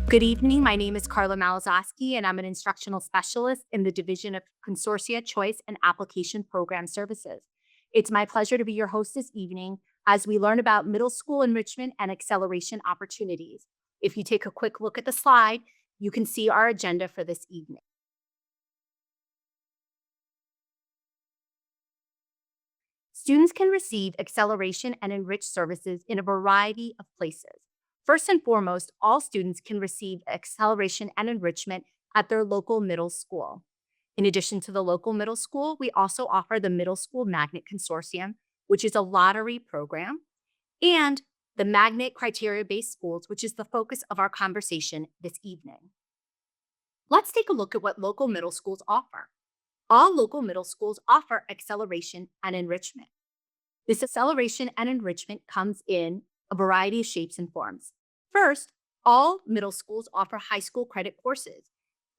Good evening. My name is Carla Malazowski, and I'm an instructional specialist in the Division of Consortia Choice and Application Program Services. It's my pleasure to be your host this evening as we learn about middle school enrichment and acceleration opportunities. If you take a quick look at the slide, you can see our agenda for this evening. Students can receive acceleration and enriched services in a variety of places. First and foremost, all students can receive acceleration and enrichment at their local middle school. In addition to the local middle school, we also offer the Middle School Magnet Consortium, which is a lottery program, and the Magnet Criteria-Based Schools, which is the focus of our conversation this evening. Let's take a look at what local middle schools offer. All local middle schools offer acceleration and enrichment. This acceleration and enrichment comes in a variety of shapes and forms. First, all middle schools offer high school credit courses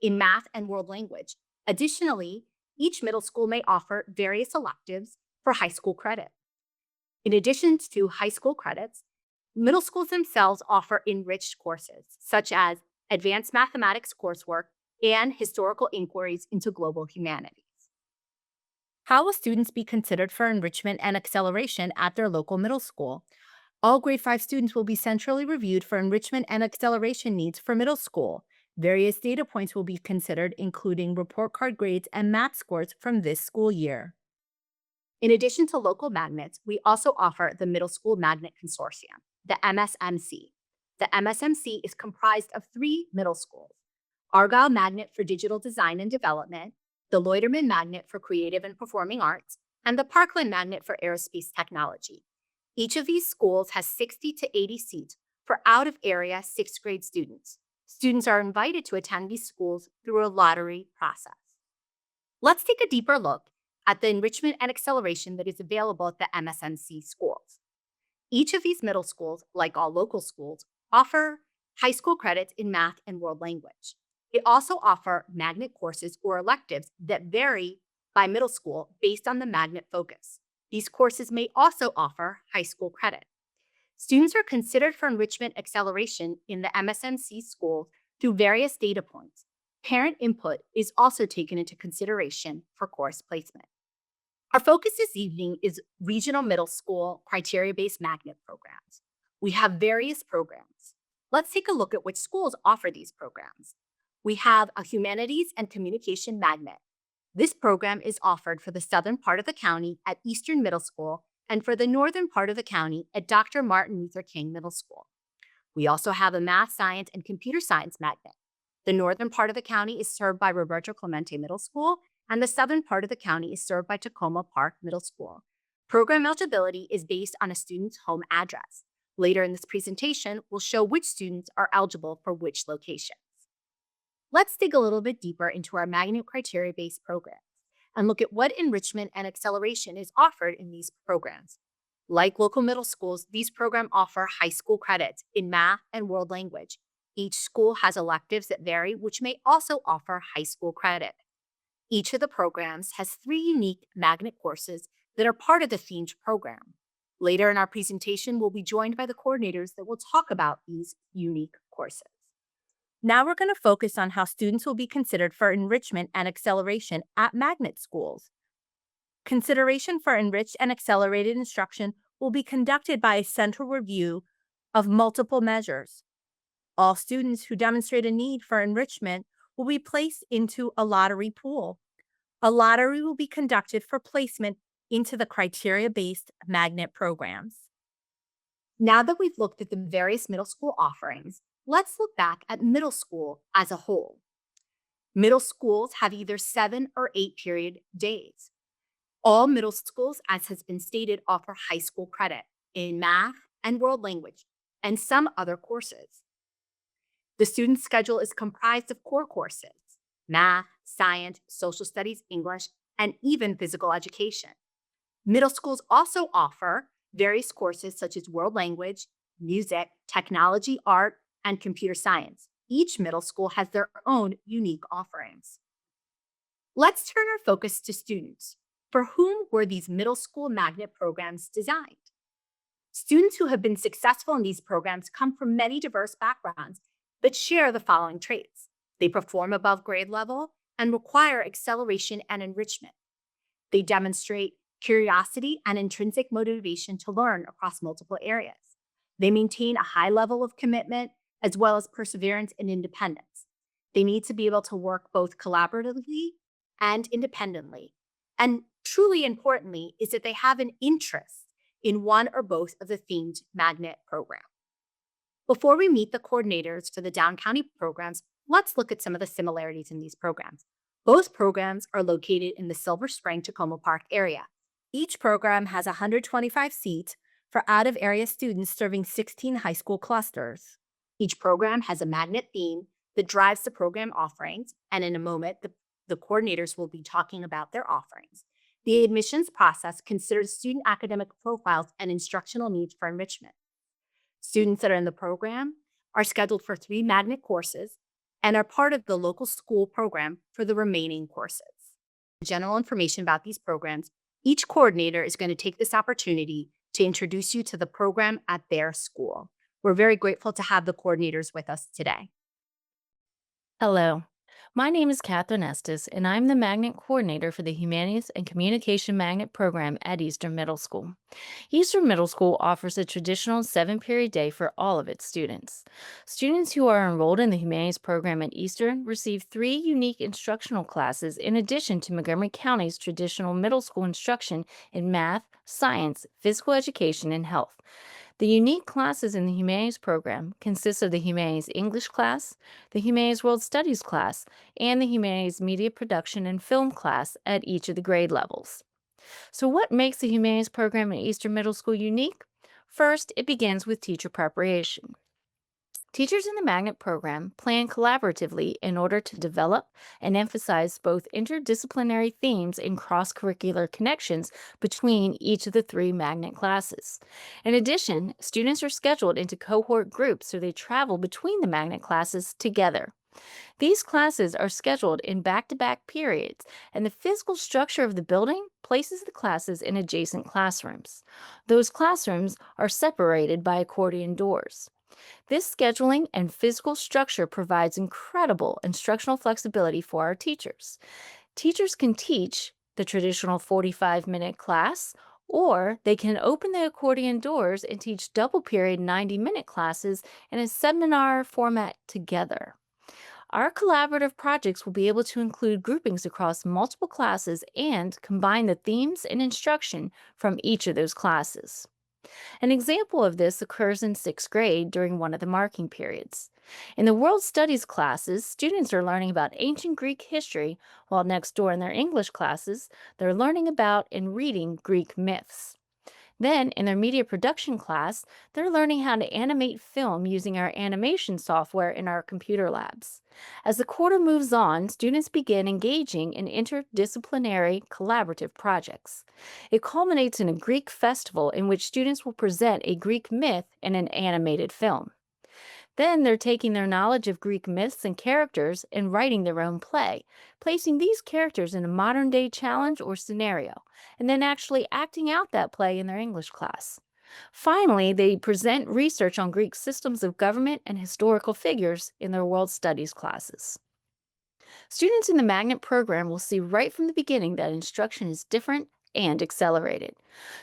in math and world language. Additionally, each middle school may offer various electives for high school credit. In addition to high school credits, middle schools themselves offer enriched courses, such as advanced mathematics coursework and historical inquiries into global humanities. How will students be considered for enrichment and acceleration at their local middle school? All grade 5 students will be centrally reviewed for enrichment and acceleration needs for middle school. Various data points will be considered, including report card grades and math scores from this school year. In addition to local magnets, we also offer the Middle School Magnet Consortium, the MSMC. The MSMC is comprised of 3 middle schools: Argyle Magnet for Digital Design and Development, the Loiterman Magnet for Creative and Performing Arts, and the Parkland Magnet for Aerospace Technology. Each of these schools has 60 to 80 seats for out-of-area 6th grade students. Students are invited to attend these schools through a lottery process. Let's take a deeper look at the enrichment and acceleration that is available at the MSMC schools. Each of these middle schools, like all local schools, offer high school credits in math and world language. They also offer magnet courses or electives that vary by middle school based on the magnet focus. These courses may also offer high school credit. Students are considered for enrichment acceleration in the MSMC schools through various data points. Parent input is also taken into consideration for course placement. Our focus this evening is regional middle school criteria-based magnet programs. We have various programs. Let's take a look at which schools offer these programs. We have a Humanities and Communication magnet. This program is offered for the southern part of the county at Eastern Middle School and for the northern part of the county at Dr. Martin Luther King Middle School. We also have a Math, Science, and Computer Science magnet. The northern part of the county is served by Roberto Clemente Middle School, and the southern part of the county is served by Takoma Park Middle School. Program eligibility is based on a student's home address. Later in this presentation, we'll show which students are eligible for which locations. Let's dig a little bit deeper into our magnet criteria-based programs and look at what enrichment and acceleration is offered in these programs. Like local middle schools, these programs offer high school credits in math and world language. Each school has electives that vary, which may also offer high school credit. Each of the programs has 3 unique magnet courses that are part of the themed program. Later in our presentation, we'll be joined by the coordinators that will talk about these unique courses. Now we're going to focus on how students will be considered for enrichment and acceleration at magnet schools. Consideration for enriched and accelerated instruction will be conducted by a central review of multiple measures. All students who demonstrate a need for enrichment will be placed into a lottery pool. A lottery will be conducted for placement into the criteria-based magnet programs. Now that we've looked at the various middle school offerings, let's look back at middle school as a whole. Middle schools have either 7 or 8 period days. All middle schools, as has been stated, offer high school credit in math and world language and some other courses. The student schedule is comprised of core courses: math, science, social studies, English, and even physical education. Middle schools also offer various courses such as world language, music, technology, art, and computer science. Each middle school has their own unique offerings. Let's turn our focus to students. For whom were these middle school magnet programs designed? Students who have been successful in these programs come from many diverse backgrounds but share the following traits. They perform above grade level and require acceleration and enrichment. They demonstrate curiosity and intrinsic motivation to learn across multiple areas. They maintain a high level of commitment as well as perseverance and independence. They need to be able to work both collaboratively and independently. And truly importantly, is that they have an interest in one or both of the themed magnet programs. Before we meet the coordinators for the Downcounty programs, let's look at some of the similarities in these programs. Both programs are located in the Silver Spring Takoma Park area. Each program has 125 seats for out-of-area students serving 16 high school clusters. Each program has a magnet theme that drives the program offerings, and in a moment, the coordinators will be talking about their offerings. The admissions process considers student academic profiles and instructional needs for enrichment. Students that are in the program are scheduled for 3 magnet courses and are part of the local school program for the remaining courses. General information about these programs, each coordinator is going to take this opportunity to introduce you to the program at their school. We're very grateful to have the coordinators with us today. Hello, my name is Catherine Estes, and I'm the Magnet Coordinator for the Humanities and Communication Magnet Program at Eastern Middle School. Eastern Middle School offers a traditional 7-period day for all of its students. Students who are enrolled in the Humanities program at Eastern receive 3 unique instructional classes in addition to Montgomery County's traditional middle school instruction in math, science, physical education, and health. The unique classes in the Humanities program consist of the Humanities English class, the Humanities World Studies class, and the Humanities Media Production and Film class at each of the grade levels. So, what makes the Humanities program at Eastern Middle School unique? First, it begins with teacher preparation. Teachers in the Magnet program plan collaboratively in order to develop and emphasize both interdisciplinary themes and cross curricular connections between each of the 3 Magnet classes. In addition, students are scheduled into cohort groups so they travel between the Magnet classes together. These classes are scheduled in back to back periods, and the physical structure of the building places the classes in adjacent classrooms. Those classrooms are separated by accordion doors. This scheduling and physical structure provides incredible instructional flexibility for our teachers. Teachers can teach the traditional 45-minute class, or they can open the accordion doors and teach double period 90-minute classes in a seminar format together. Our collaborative projects will be able to include groupings across multiple classes and combine the themes and instruction from each of those classes. An example of this occurs in 6th grade during one of the marking periods. In the World Studies classes, students are learning about ancient Greek history, while next door in their English classes, they're learning about and reading Greek myths. Then, in their media production class, they're learning how to animate film using our animation software in our computer labs. As the quarter moves on, students begin engaging in interdisciplinary collaborative projects. It culminates in a Greek festival in which students will present a Greek myth in an animated film. Then they're taking their knowledge of Greek myths and characters and writing their own play, placing these characters in a modern day challenge or scenario, and then actually acting out that play in their English class. Finally, they present research on Greek systems of government and historical figures in their world studies classes. Students in the Magnet program will see right from the beginning that instruction is different and accelerated.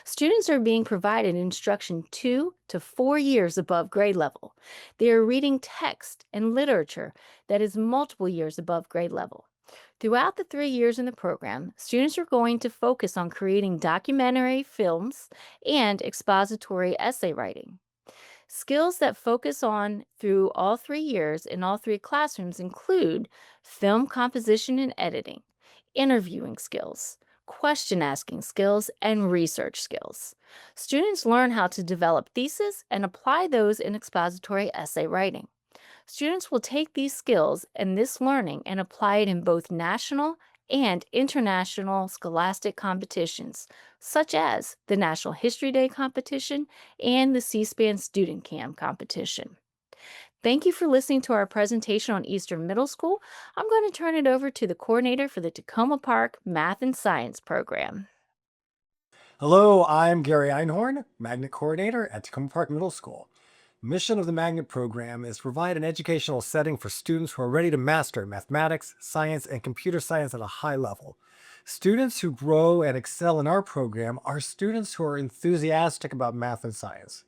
Students are being provided instruction 2 to 4 years above grade level. They are reading text and literature that is multiple years above grade level. Throughout the 3 years in the program, students are going to focus on creating documentary films and expository essay writing. Skills that focus on through all 3 years in all 3 classrooms include film composition and editing, interviewing skills, question asking skills, and research skills. Students learn how to develop theses and apply those in expository essay writing. Students will take these skills and this learning and apply it in both national and international scholastic competitions, such as the National History Day competition and the C-SPAN Student Cam competition. Thank you for listening to our presentation on Eastern Middle School. I'm going to turn it over to the coordinator for the Takoma Park Math and Science program. Hello, I'm Gary Einhorn, Magnet Coordinator at Takoma Park Middle School. Mission of the Magnet program is to provide an educational setting for students who are ready to master mathematics, science, and computer science at a high level. Students who grow and excel in our program are students who are enthusiastic about math and science.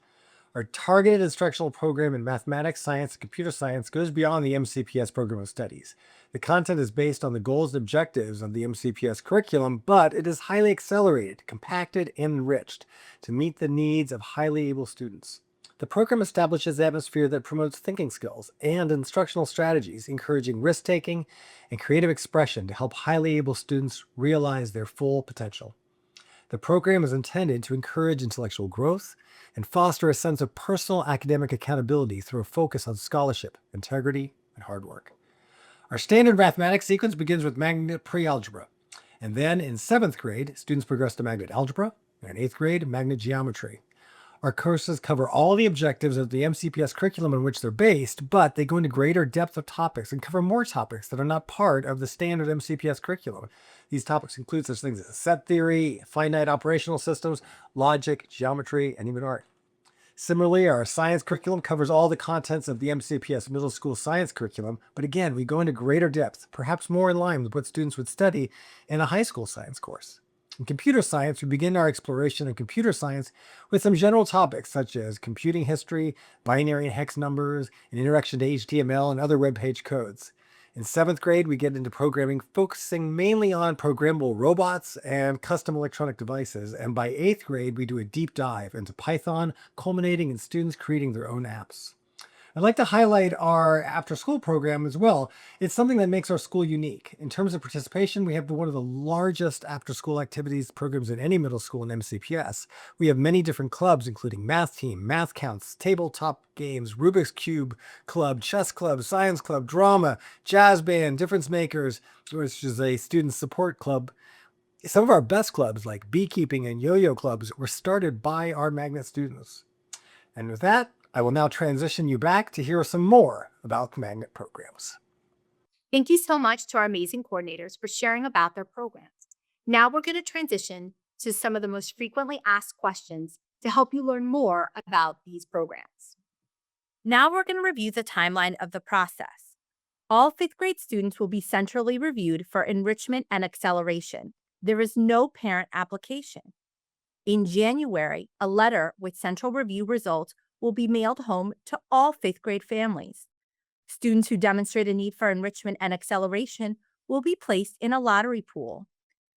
Our targeted instructional program in mathematics, science, and computer science goes beyond the MCPS program of studies. The content is based on the goals and objectives of the MCPS curriculum, but it is highly accelerated, compacted, and enriched to meet the needs of highly able students. The program establishes an atmosphere that promotes thinking skills and instructional strategies, encouraging risk taking and creative expression to help highly able students realize their full potential. The program is intended to encourage intellectual growth and foster a sense of personal academic accountability through a focus on scholarship, integrity, and hard work. Our standard mathematics sequence begins with magnet pre-algebra, and then in 7th grade, students progress to magnet algebra, and in 8th grade, magnet geometry. Our courses cover all the objectives of the MCPS curriculum in which they're based, but they go into greater depth of topics and cover more topics that are not part of the standard MCPS curriculum. These topics include such things as set theory, finite operational systems, logic, geometry, and even art. Similarly, our science curriculum covers all the contents of the MCPS middle school science curriculum, but again, we go into greater depth, perhaps more in line with what students would study in a high school science course. In computer science, we begin our exploration of computer science with some general topics such as computing history, binary and hex numbers, and introduction to HTML and other web page codes. In 7th grade, we get into programming, focusing mainly on programmable robots and custom electronic devices. And by 8th grade, we do a deep dive into Python, culminating in students creating their own apps. I'd like to highlight our after school program as well. It's something that makes our school unique. In terms of participation, we have one of the largest after school activities programs in any middle school in MCPS. We have many different clubs, including math team, math counts, tabletop games, Rubik's Cube Club, chess club, science club, drama, jazz band, difference makers, which is a student support club. Some of our best clubs, like beekeeping and yo-yo clubs, were started by our magnet students. And with that, I will now transition you back to hear some more about magnet programs. Thank you so much to our amazing coordinators for sharing about their programs. Now we're going to transition to some of the most frequently asked questions to help you learn more about these programs. Now we're going to review the timeline of the process. All 5th grade students will be centrally reviewed for enrichment and acceleration. There is no parent application. In January, a letter with central review results will be mailed home to all 5th grade families. Students who demonstrate a need for enrichment and acceleration will be placed in a lottery pool.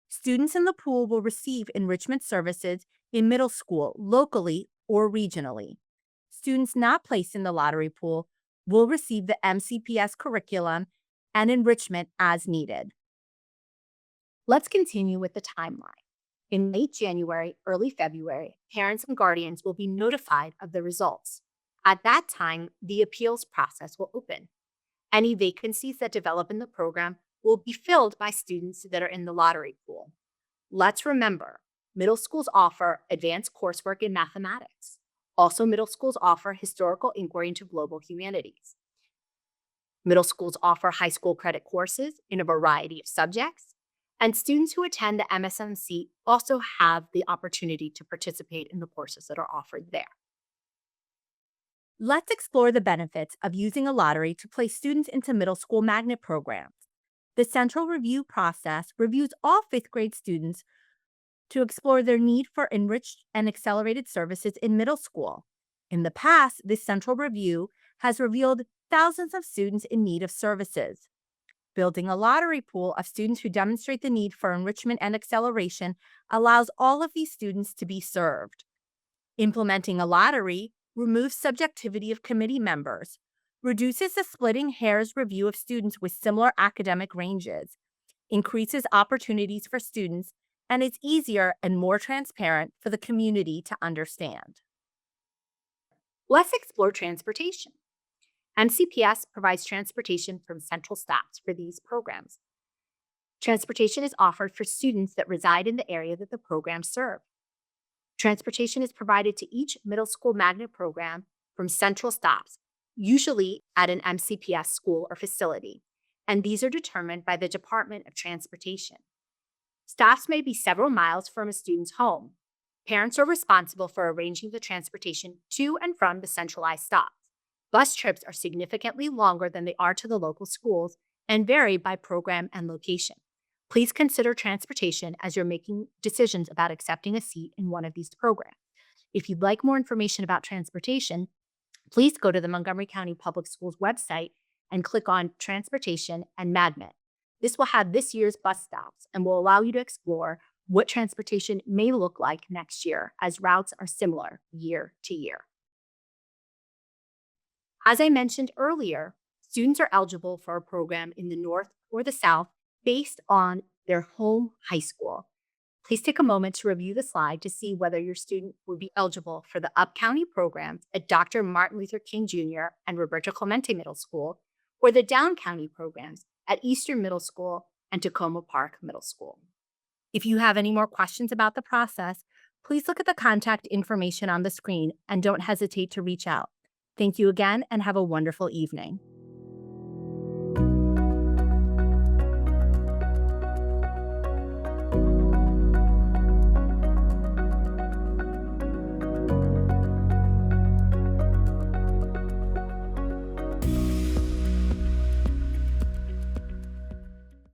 Students in the pool will receive enrichment services in middle school, locally or regionally. Students not placed in the lottery pool will receive the MCPS curriculum and enrichment as needed. Let's continue with the timeline. In late January, early February, parents and guardians will be notified of the results. At that time, the appeals process will open. Any vacancies that develop in the program will be filled by students that are in the lottery pool. Let's remember, middle schools offer advanced coursework in mathematics. Also, middle schools offer historical inquiry into global humanities. Middle schools offer high school credit courses in a variety of subjects. And students who attend the MSMC also have the opportunity to participate in the courses that are offered there. Let's explore the benefits of using a lottery to place students into middle school magnet programs. The central review process reviews all 5th grade students to explore their need for enriched and accelerated services in middle school. In the past, this central review has revealed thousands of students in need of services. Building a lottery pool of students who demonstrate the need for enrichment and acceleration allows all of these students to be served. Implementing a lottery removes subjectivity of committee members, reduces the splitting hairs review of students with similar academic ranges, increases opportunities for students, and is easier and more transparent for the community to understand. Let's explore transportation. MCPS provides transportation from central stops for these programs. Transportation is offered for students that reside in the area that the programs serve. Transportation is provided to each middle school magnet program from central stops, usually at an MCPS school or facility, and these are determined by the Department of Transportation. Stops may be several miles from a student's home. Parents are responsible for arranging the transportation to and from the centralized stops. Bus trips are significantly longer than they are to the local schools and vary by program and location. Please consider transportation as you're making decisions about accepting a seat in one of these programs. If you'd like more information about transportation, please go to the Montgomery County Public Schools website and click on Transportation and Magnet. This will have this year's bus stops and will allow you to explore what transportation may look like next year, as routes are similar year to year. As I mentioned earlier, students are eligible for a program in the North or the South based on their home high school. Please take a moment to review the slide to see whether your student would be eligible for the Upcounty programs at Dr. Martin Luther King Jr. and Roberto Clemente Middle School, or the Downcounty programs at Eastern Middle School and Takoma Park Middle School. If you have any more questions about the process, please look at the contact information on the screen and don't hesitate to reach out. Thank you again and have a wonderful evening.